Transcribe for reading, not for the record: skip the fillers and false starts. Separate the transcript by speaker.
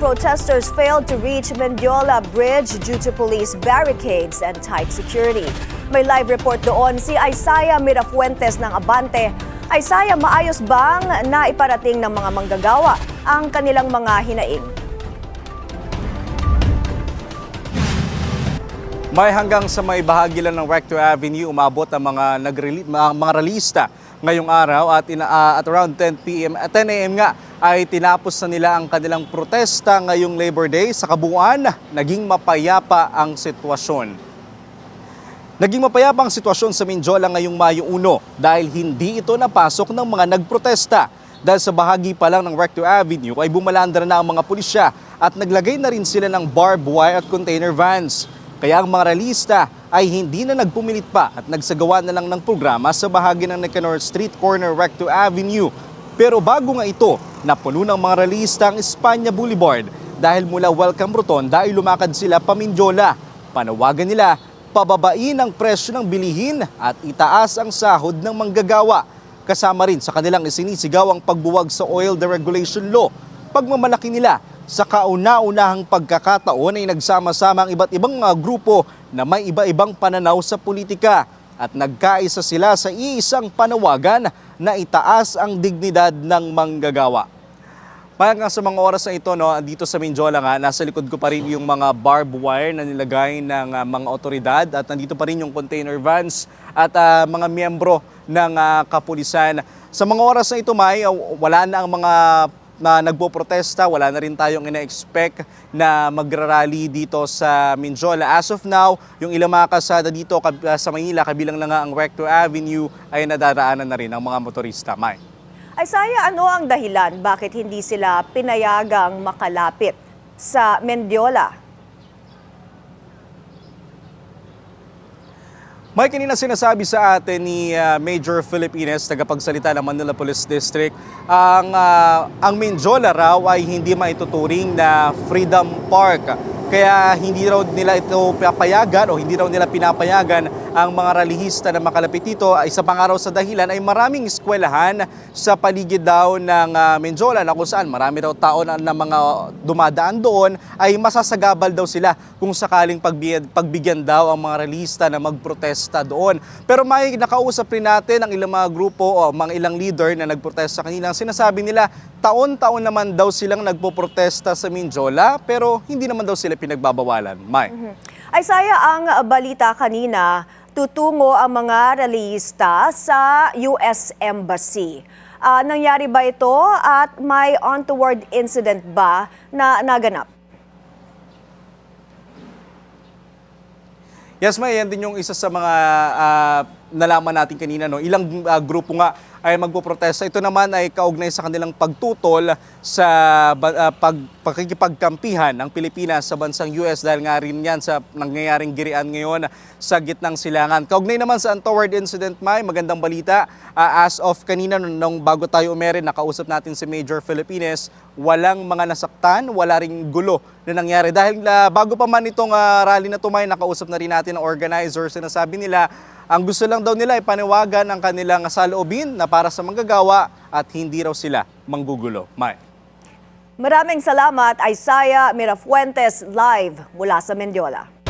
Speaker 1: protesters failed to reach Mendiola Bridge due to police barricades and tight security. May live report doon si Isaiah Mirafuentes ng Abante. Isaiah, maayos bang naiparating ng mga manggagawa ang kanilang mga hinaing?
Speaker 2: May hanggang sa may bahagi lang ng Recto Avenue umabot ang mga ralista ngayong araw at around 10 a.m. nga ay tinapos na nila ang kanilang protesta ngayong Labor Day. Sa kabuuan, naging mapayapa ang sitwasyon. Naging mapayapa ang sitwasyon sa Mindiola ngayong Mayo 1 dahil hindi ito napasok ng mga nagprotesta. Dahil sa bahagi pa lang ng Recto Avenue ay bumalandra na ang mga pulisya at naglagay na rin sila ng barbed wire at container vans. Kaya ang mga ralista ay hindi na nagpumilit pa at nagsagawa na lang ng programa sa bahagi ng Nicanor Street corner Recto Avenue. Pero bago nga ito, napuno ng mga ralista ang Espanya Boulevard dahil mula Welcome Rotonda ay lumakad sila pa Mindiola. Panawagan nila, pababain ang presyo ng bilihin at itaas ang sahod ng manggagawa. Kasama rin sa kanilang isinisigaw ang pagbuwag sa oil deregulation law. Pagmamalaki nila, sa kauna-unahang pagkakataon ay nagsama-sama ang iba't ibang mga grupo na may iba-ibang pananaw sa politika at nagkaisa sila sa iisang panawagan na itaas ang dignidad ng manggagawa. Hanggang sa mga oras na ito, dito sa Mindiola nga, nasa likod ko pa rin yung mga barbed wire na nilagay ng mga otoridad at nandito pa rin yung container vans at mga miyembro ng kapulisan. Sa mga oras na ito, wala na ang mga na nagpo-protesta, wala na rin tayong ina-expect na magrarally dito sa Mindiola. As of now, yung ilang mga kalsada dito sa Maynila, kabilang na nga ang Recto Avenue, ay nadaraanan na rin ng mga motorista.
Speaker 1: Isaiah, ano ang dahilan bakit hindi sila pinayagang makalapit sa Mendiola?
Speaker 2: May kanina sinasabi sa atin ni Major Filipinas, tagapagsalita ng Manila Police District, ang Mindiola raw ay hindi maituturing na Freedom Park. Kaya hindi raw nila ito papayagan o hindi raw nila pinapayagan ang mga ralihista na makalapit dito. Isa pang araw sa dahilan ay maraming eskwelahan sa paligid daw ng Mindiola na kung saan marami raw tao na mga dumadaan doon ay masasagabal daw sila kung sakaling pagbigyan daw ang mga ralihista na magprotesta doon. Pero may nakausap rin natin ang ilang mga grupo o mga ilang leader na nagprotesta kanina. Sinasabi nila taon-taon naman daw silang nagpoprotesta sa Mindiola pero hindi naman daw sila pinagbabawalan.
Speaker 1: Isaiah, ang balita kanina, tutungo ang mga rallyista sa US Embassy. Nangyari ba ito at may untoward incident ba na naganap?
Speaker 2: Yes, yan din yung isa sa mga nalaman natin kanina. Ilang grupo nga ay magpoprotesta. Ito naman ay kaugnay sa kanilang pagtutol sa pakikipagkampihan ng Pilipinas sa bansang US dahil nga rin yan sa nangyayaring girian ngayon sa gitnang silangan. Kaugnay naman sa untoward incident, magandang balita. As of kanina, nung bago tayo umerin, nakausap natin si Major Filipinas, walang mga nasaktan, wala ring gulo na nangyari. Dahil bago pa man itong rally na tumay, nakausap na rin natin ang organizers. Sinasabi nila, ang gusto lang daw nila ay panawagan ang kanilang saloobin na para sa manggagawa at hindi raw sila manggugulo.
Speaker 1: Maraming salamat, Isaiah Mirafuentes, live mula sa Mendiola.